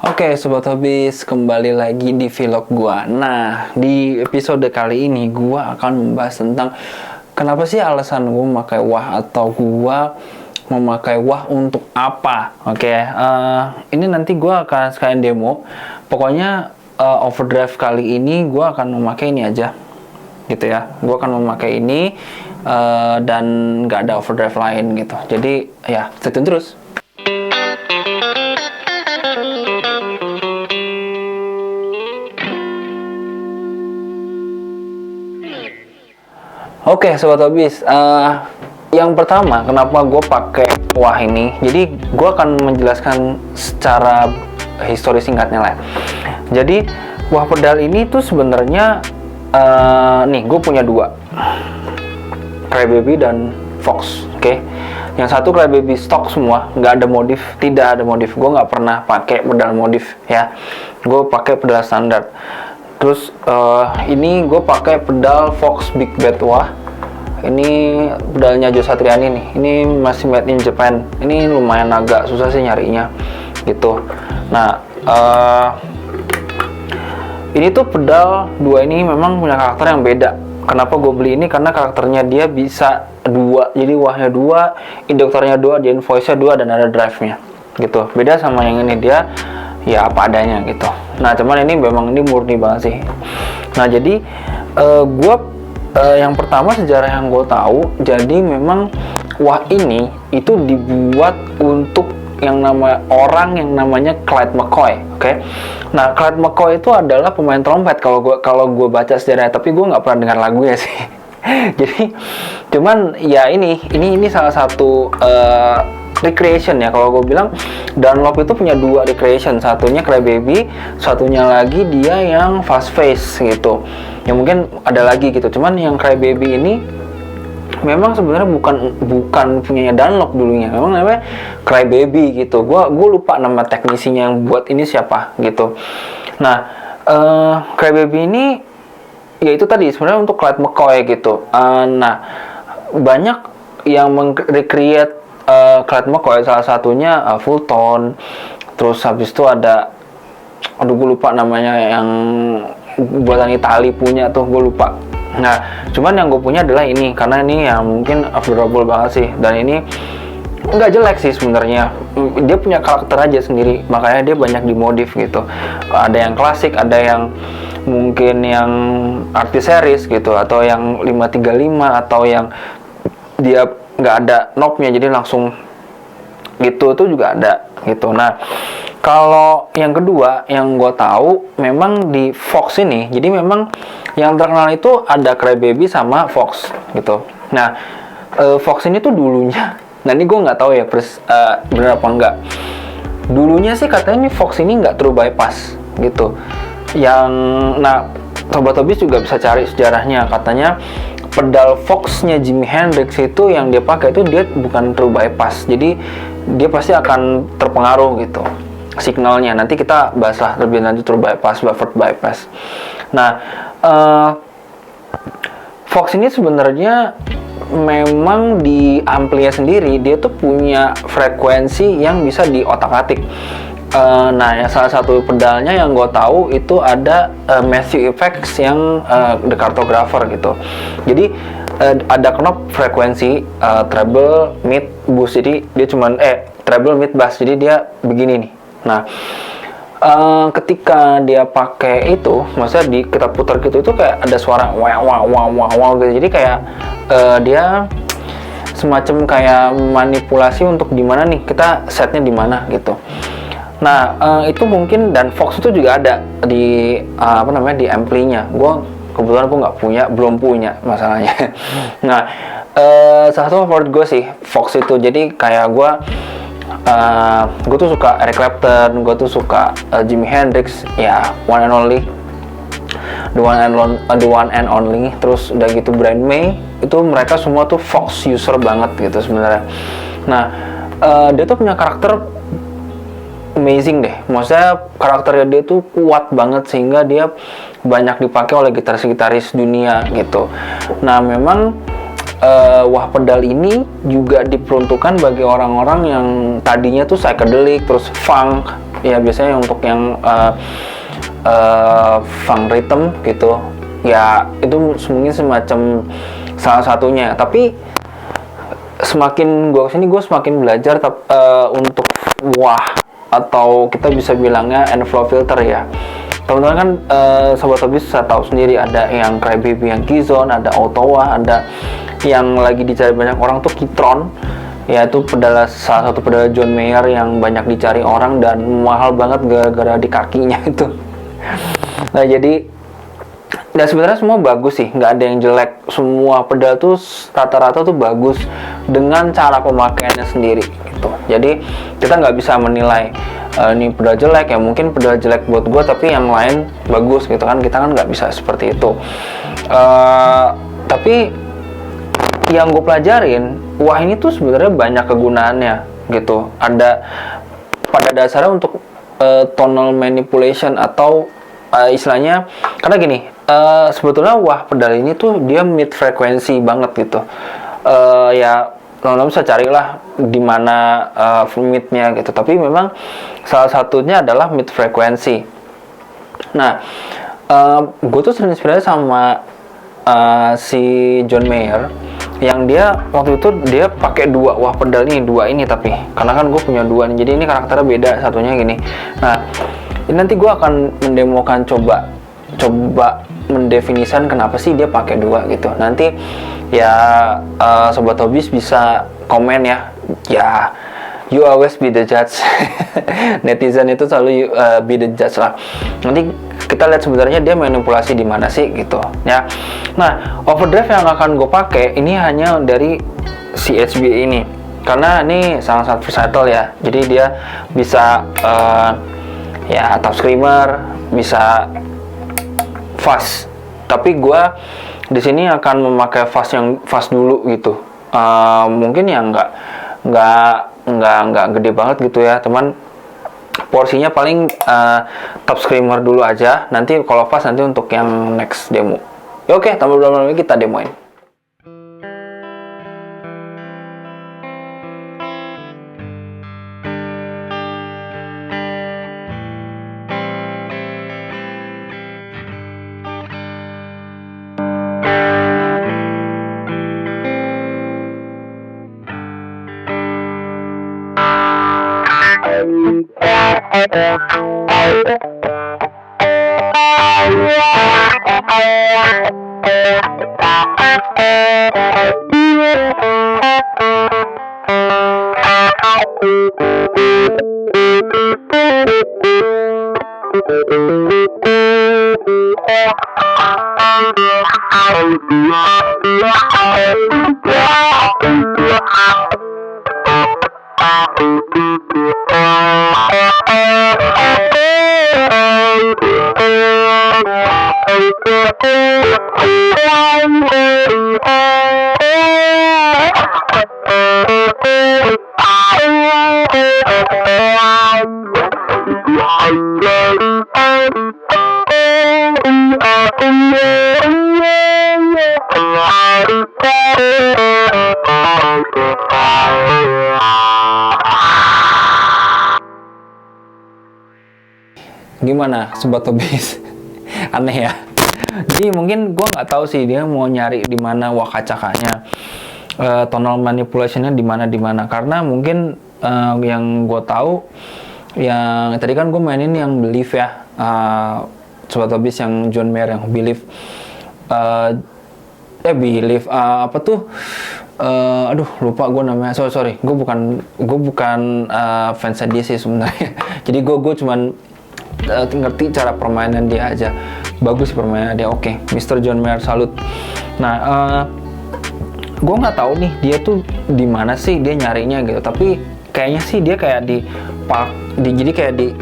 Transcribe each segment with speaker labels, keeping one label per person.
Speaker 1: Oke, Sobat Hobis, kembali lagi di vlog gua. Nah, di episode kali ini gua akan membahas tentang kenapa sih alasan gua memakai wah atau gua memakai wah untuk apa. Oke, ini nanti gua akan sekalian demo. Pokoknya overdrive kali ini gua akan memakai ini aja. Gitu ya. Gua akan memakai ini dan nggak ada overdrive lain gitu. Jadi, ya, stay tune terus. Oke, Sobat Hobis, yang pertama kenapa gue pakai wah ini, jadi gue akan menjelaskan secara histori singkatnya lah. Jadi wah pedal ini tuh sebenarnya nih gue punya dua, Crybaby dan Fox. Oke, yang satu Crybaby stock semua, nggak ada modif, tidak ada modif. Gue nggak pernah pakai pedal modif ya, gue pakai pedal standar. Terus ini gue pakai pedal Fox Big Bad Wah. Ini pedalnya Jo Satriani nih. Ini masih made in Japan. Ini lumayan agak susah sih nyarinya gitu. Nah, ini tuh pedal dua ini memang punya karakter yang beda. Kenapa gue beli ini? Karena karakternya dia bisa dua. Jadi wahnya dua, induktornya dua, dan voice-nya dua, dan ada drive-nya gitu. Beda sama yang ini, dia ya apa adanya gitu. Nah, cuman ini memang ini murni banget sih. Nah, jadi yang pertama sejarah yang gue tahu, jadi memang wah ini itu dibuat untuk yang orang yang namanya Clyde McCoy. Oke. Nah, Clyde McCoy itu adalah pemain trompet kalau gue baca sejarahnya, tapi gue nggak pernah dengar lagunya sih. Jadi cuman ya ini salah satu recreation ya. Kalau gue bilang Dunlop itu punya dua recreation, satunya Crybaby, satunya lagi dia yang fast face gitu. Ya mungkin ada lagi gitu. Cuman yang Crybaby ini memang sebenarnya bukan punyanya Dunlop dulunya. Memang namanya Crybaby gitu. Gua lupa nama teknisinya yang buat ini siapa gitu. Nah, Crybaby ini ya itu tadi sebenarnya untuk Clyde McCoy gitu. Nah, banyak yang recreate Clyde McCoy, salah satunya Fulton. Terus habis itu ada, gue lupa namanya, yang buatan Itali punya tuh, gue lupa. Nah, cuman yang gue punya adalah ini, karena ini yang mungkin affordable banget sih, dan ini nggak jelek sih sebenarnya. Dia punya karakter aja sendiri, makanya dia banyak dimodif gitu. Ada yang klasik, ada yang mungkin yang artis series gitu, atau yang 535, atau yang dia nggak ada knobnya, jadi langsung gitu tuh juga ada gitu. Nah, kalau yang kedua yang gue tahu memang di Fox ini, jadi memang yang terkenal itu ada Crybaby sama Fox gitu. Nah, Fox ini tuh dulunya, nah ini gue nggak tahu ya benar apa enggak. Dulunya sih katanya ini Fox ini nggak true bypass gitu. Nah, Sobat Hobis juga bisa cari sejarahnya. Katanya pedal Fox-nya Jimi Hendrix itu yang dia pakai itu dia bukan true bypass, jadi dia pasti akan terpengaruh gitu signalnya. Nanti kita bahas lah lebih lanjut true bypass, buffered bypass. Nah, Fox ini sebenarnya memang di amplinya sendiri dia tuh punya frekuensi yang bisa diotak-atik. Nah, yang salah satu pedalnya yang gue tahu itu ada Matthew Effects yang The Cartographer gitu. Jadi ada knob frekuensi treble, mid, boost. Jadi dia cuman treble, mid, bass. Jadi dia begini nih. Nah, ketika dia pakai itu, maksudnya kita putar gitu, itu kayak ada suara wow gitu. Jadi kayak dia semacam kayak manipulasi untuk dimana nih kita setnya di mana gitu. Nah, itu mungkin, dan Fox itu juga ada di di ampli-nya. Kebetulan gue belum punya masalahnya. Nah, salah satu favorit gue sih Fox itu. Jadi kayak gue tuh suka Eric Clapton, gue tuh suka Jimi Hendrix, ya one and only, the one and only. Terus udah gitu Brian May, itu mereka semua tuh Fox user banget gitu sebenarnya. Nah, dia tuh punya karakter amazing deh, maksudnya karakternya dia tuh kuat banget sehingga dia banyak dipakai oleh gitaris-gitaris dunia gitu. Nah, memang wah pedal ini juga diperuntukkan bagi orang-orang yang tadinya tuh psychedelic terus funk ya, biasanya untuk yang funk rhythm gitu ya, itu mungkin semacam salah satunya. Tapi semakin gue kesini gue semakin belajar untuk wah, atau kita bisa bilangnya N-Flow filter ya. Teman-teman kan Sobat Hobi bisa tahu sendiri, ada yang Crybaby yang Keyzone, ada Ottawa, ada yang lagi dicari banyak orang tuh Keytron, yaitu salah satu pedal John Mayer yang banyak dicari orang dan mahal banget gara-gara di kakinya itu. Nah jadi dan sebenarnya semua bagus sih, nggak ada yang jelek. Semua pedal tuh rata-rata tuh bagus dengan cara pemakaiannya sendiri gitu. Jadi kita nggak bisa menilai ini pedal jelek ya, mungkin pedal jelek buat gue tapi yang lain bagus gitu kan, kita kan nggak bisa seperti itu. Tapi yang gue pelajarin, wah ini tuh sebenarnya banyak kegunaannya gitu. Ada pada dasarnya untuk tonal manipulation atau istilahnya, karena gini, sebetulnya wah pedal ini tuh dia mid frekuensi banget gitu. Ya teman-teman bisa carilah di mana midnya gitu, tapi memang salah satunya adalah mid frekuensi. Nah gue tuh terinspirasi sama si John Mayer yang dia waktu itu dia pakai dua wah pedal ini, tapi karena kan gue punya dua nih, jadi ini karakternya beda, satunya gini. Nah ini nanti gue akan mendemokan, coba mendefinisikan kenapa sih dia pakai dua gitu. Nanti ya Sobat Hobis bisa komen ya you always be the judge. Netizen itu selalu be the judge lah. Nanti kita lihat sebenarnya dia manipulasi di mana sih gitu ya. Nah overdrive yang akan gue pakai ini hanya dari CHB ini karena ini sangat versatile ya. Jadi dia bisa ya top screamer, bisa fast. Tapi gue di sini akan memakai fast yang fast dulu gitu. Mungkin ya nggak gede banget gitu ya, teman. Porsinya paling top screamer dulu aja. Nanti kalau fast nanti untuk yang next demo. Ya oke, tanpa berlama-lama kita demoin. Gimana Sobat Hobis? Aneh ya. Jadi mungkin gue nggak tahu sih dia mau nyari di mana wakacakanya, tonal manipulationnya di mana. Karena mungkin yang gue tahu, yang tadi kan gue mainin yang Believe ya, Sobat Hobis, yang John Mayer yang Believe. Believe apa tuh? Aduh lupa gue namanya. Sorry. Gue bukan fans dia sih sebenarnya. Jadi gue cuman ngerti cara permainan dia aja. Bagus permainan dia, oke. Mr. John Mayer, salut. Nah, gue nggak tahu nih dia tuh di mana sih dia nyarinya gitu. Tapi kayaknya sih dia kayak jadi kayak di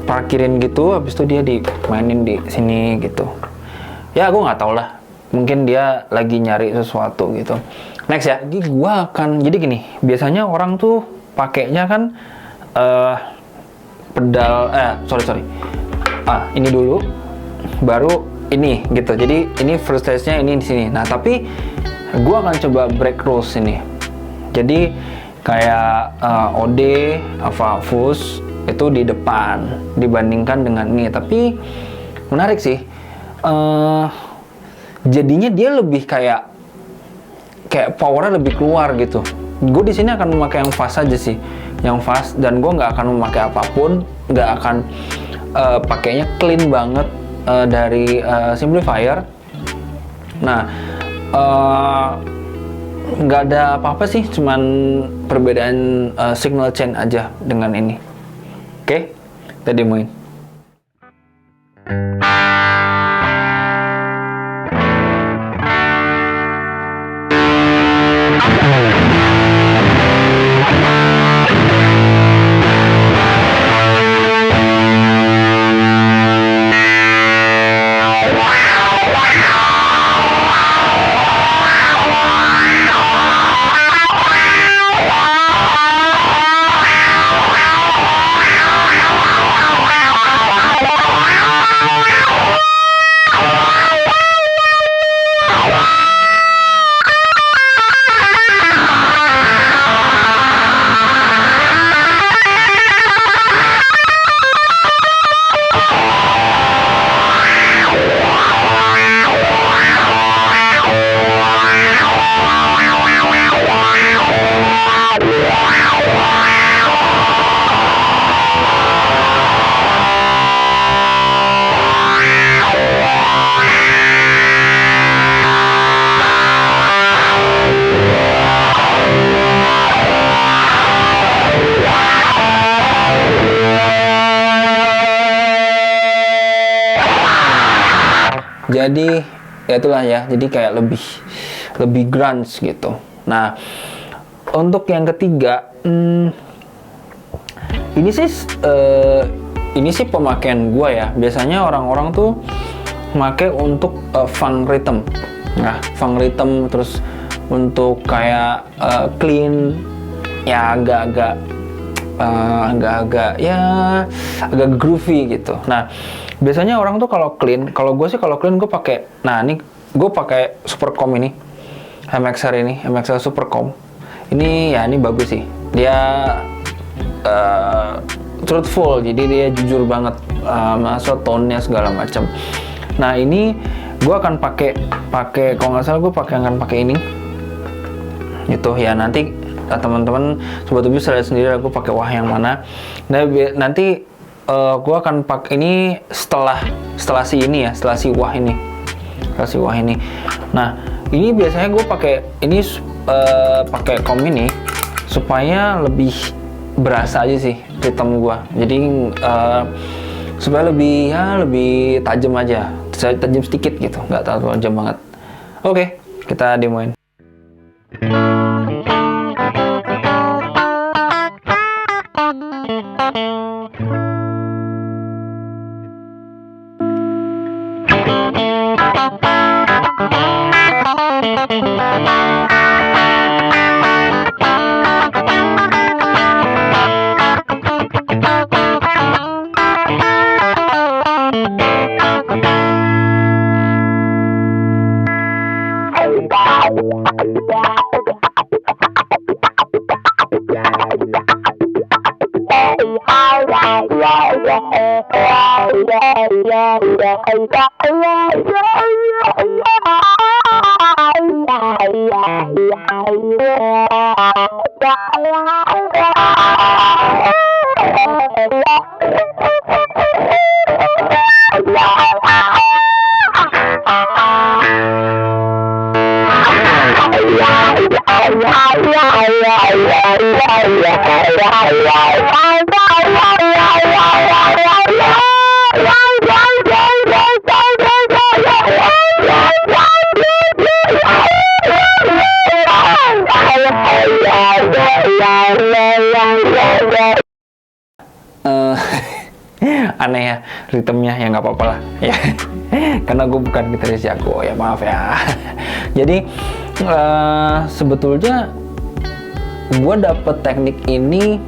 Speaker 1: parkirin gitu. Habis itu dia dimainin di sini gitu. Ya gue nggak tahu lah. Mungkin dia lagi nyari sesuatu gitu. Next ya. Jadi gini. Biasanya orang tuh pakainya kan pedal sorry ini dulu baru ini gitu. Jadi ini first stage-nya ini di sini. Nah tapi gue akan coba break rules ini. Jadi kayak OD, Ava Fus itu di depan dibandingkan dengan ini. Tapi menarik sih. Jadinya dia lebih kayak powernya lebih keluar gitu. Gue di sini akan memakai yang fast aja sih, yang fast, dan gue nggak akan memakai apapun, nggak akan pakainya clean banget dari simplifier. Nah, nggak ada apa-apa sih, cuman perbedaan signal chain aja dengan ini. Oke, kita demoin. Jadi ya itulah ya, jadi kayak lebih grunge gitu. Nah, untuk yang ketiga, ini sih pemakaian gua ya. Biasanya orang-orang tuh pakai untuk funk rhythm. Nah, funk rhythm terus untuk kayak clean ya, agak-agak agak groovy gitu. Nah, biasanya orang tuh kalau clean, kalau gue pakai, nah ini gue pakai Supercom ini, MXR Supercom ini ya, ini bagus sih, dia truthful, jadi dia jujur banget, masuk tone-nya segala macam. Nah, ini gue akan pakai kalau nggak salah gue akan pakai ini gitu ya. Nanti teman-teman sobat tubuh bisa lihat sendiri aku pakai wah yang mana. Nah, nanti gue akan pakai ini setelah si wah ini. Nah, ini biasanya gue pakai ini pakai kom ini supaya lebih berasa aja sih rhythm gue. Jadi supaya lebih tajam aja, tajam sedikit gitu, nggak terlalu tajam banget. Oke, kita demoin. Aneh ya ritmenya, ya nggak apa-apa lah ya, karena gue bukan gitaris jago ya, maaf ya. Jadi sebetulnya gue dapet teknik ini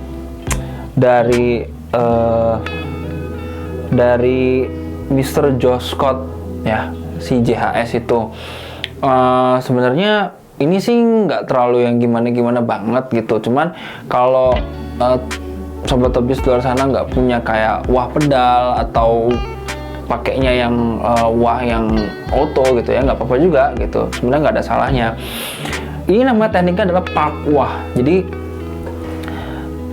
Speaker 1: dari Mr. Joe Scott ya, si JHS itu. Sebenarnya ini sih nggak terlalu yang gimana-gimana banget gitu. Cuman kalau sobat hobis di luar sana nggak punya kayak wah pedal atau pakainya yang wah yang auto gitu ya, nggak apa-apa juga gitu. Sebenarnya nggak ada salahnya. Ini nama tekniknya adalah park wah. Jadi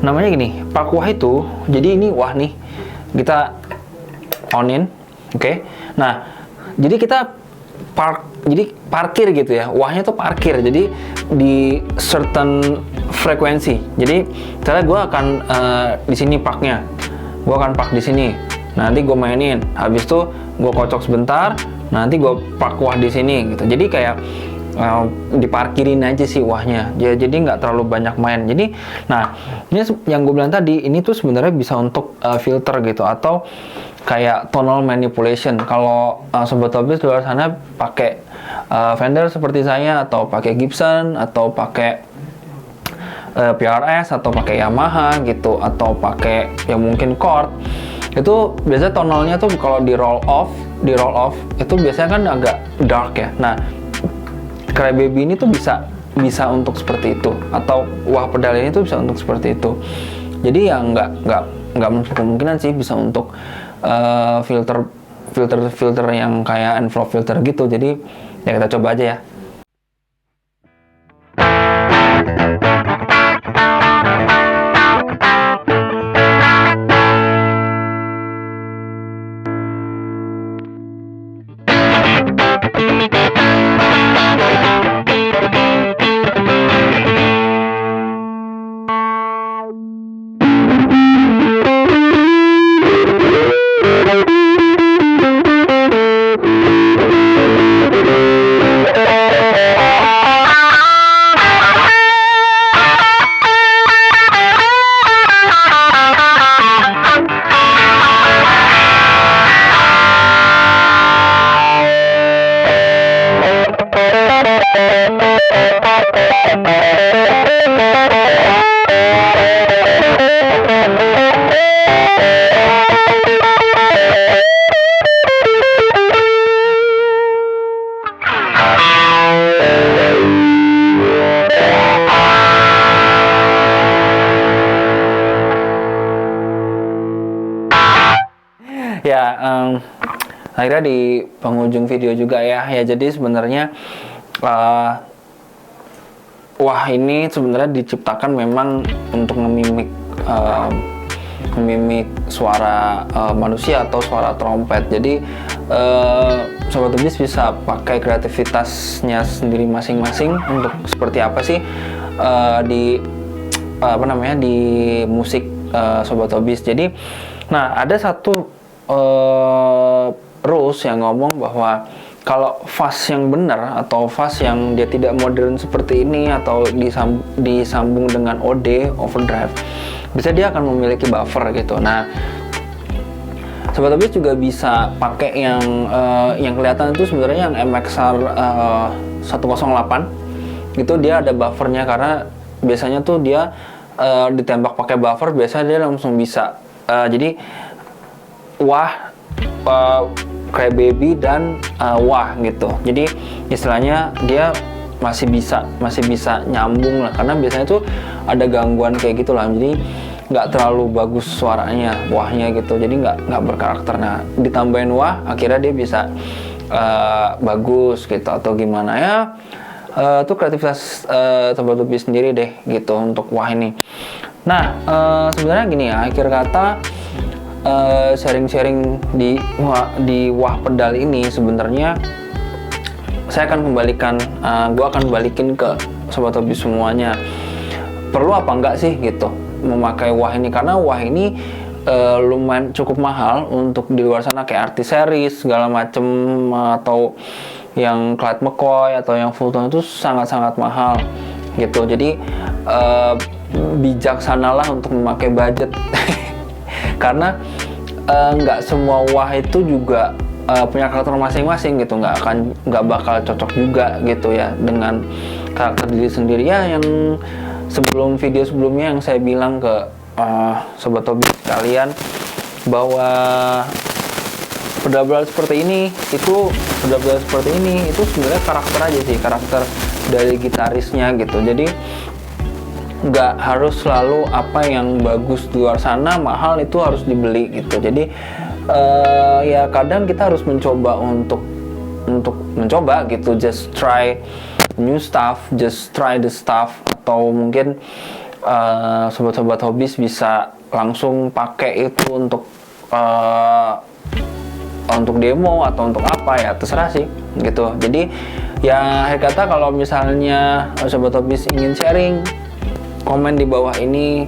Speaker 1: namanya gini, park wah itu, jadi ini wah nih, kita onin, oke. Nah, jadi kita jadi parkir gitu ya, wahnya tuh parkir, jadi di certain frekuensi. Jadi misalnya gue akan di sini parknya, gue akan park di sini. Nanti gue mainin, habis itu gue kocok sebentar, nanti gue park wah di sini gitu. Jadi kayak diparkirin aja sih wahnya, jadi nggak terlalu banyak main. Jadi nah ini yang gue bilang tadi, ini tuh sebenarnya bisa untuk filter gitu atau kayak tonal manipulation. Kalau sobat hobis di luar sana pakai Fender seperti saya, atau pakai Gibson, atau pakai PRS, atau pakai Yamaha gitu, atau pakai yang mungkin chord, itu biasanya tonalnya tuh kalau di roll off itu biasanya kan agak dark ya. Nah, Crybaby ini tuh bisa untuk seperti itu, atau wah pedal ini tuh bisa untuk seperti itu. Jadi ya nggak menutup kemungkinan sih bisa untuk filter yang kayak envelope filter gitu. Jadi ya kita coba aja ya. Ya, akhirnya di penghujung video juga ya. Jadi sebenarnya wah ini sebenarnya diciptakan memang untuk memimik suara manusia atau suara trompet. Jadi sobat hobis bisa pakai kreativitasnya sendiri masing-masing untuk seperti apa sih di musik sobat hobis. Jadi nah, ada satu rules yang ngomong bahwa kalau fuzz yang benar atau fuzz yang dia tidak modern seperti ini atau disambung dengan OD overdrive, bisa dia akan memiliki buffer gitu. Nah, sobat hobis juga bisa pakai yang kelihatan itu sebenarnya yang MXR 108 gitu, dia ada buffernya karena biasanya tuh dia ditembak pakai buffer, biasanya dia langsung bisa jadi wah, Crybaby dan wah gitu. Jadi istilahnya dia masih bisa nyambung lah, karena biasanya tuh ada gangguan kayak gitu lah. Jadi nggak terlalu bagus suaranya wahnya gitu, jadi nggak berkarakter. Nah, ditambahin wah, akhirnya dia bisa bagus gitu atau gimana ya. Itu kreativitas sobat hobis sendiri deh gitu untuk wah ini. Nah, sebenarnya gini ya, akhir kata sharing-sharing di wah pedal ini sebenarnya saya akan gue akan balikin ke sobat hobis semuanya. Perlu apa enggak sih gitu memakai wah ini, karena wah ini lumayan cukup mahal untuk di luar sana, kayak Artis Series segala macem atau yang Clyde McCoy atau yang Fulton itu sangat-sangat mahal gitu. Jadi bijaksanalah untuk memakai budget karena nggak semua wah itu juga punya karakter masing-masing gitu, nggak bakal cocok juga gitu ya dengan karakter diri sendiri ya. Yang video sebelumnya yang saya bilang ke sobat hobis kalian bahwa pedal seperti ini itu sebenarnya karakter aja sih, karakter dari gitarisnya gitu. Jadi nggak harus selalu apa yang bagus di luar sana mahal itu harus dibeli gitu. Jadi ya kadang kita harus mencoba untuk mencoba gitu, just try new stuff, just try the stuff. Atau mungkin sobat-sobat hobis bisa langsung pakai itu untuk demo atau untuk apa ya, terserah sih gitu. Jadi ya akhir kata, kalau misalnya sobat hobis ingin sharing, komen di bawah ini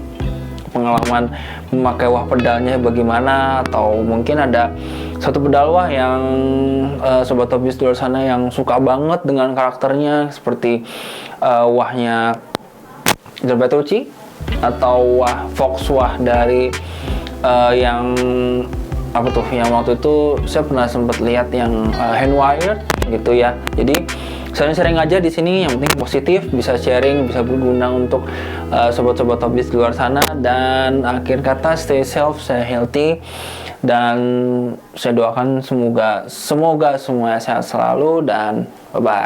Speaker 1: pengalaman memakai wah pedalnya bagaimana, atau mungkin ada satu pedal wah yang sobat hobis di luar sana yang suka banget dengan karakternya, seperti wahnya John Petrucci atau wah Fox wah dari yang apa tuh, yang waktu itu saya pernah sempat lihat yang hand wired gitu ya. Jadi sharing-sharing aja di sini, yang penting positif, bisa sharing, bisa berguna untuk sobat-sobat hobis di luar sana. Dan akhir kata, stay safe, stay healthy, dan saya doakan semoga semua sehat selalu, dan bye bye.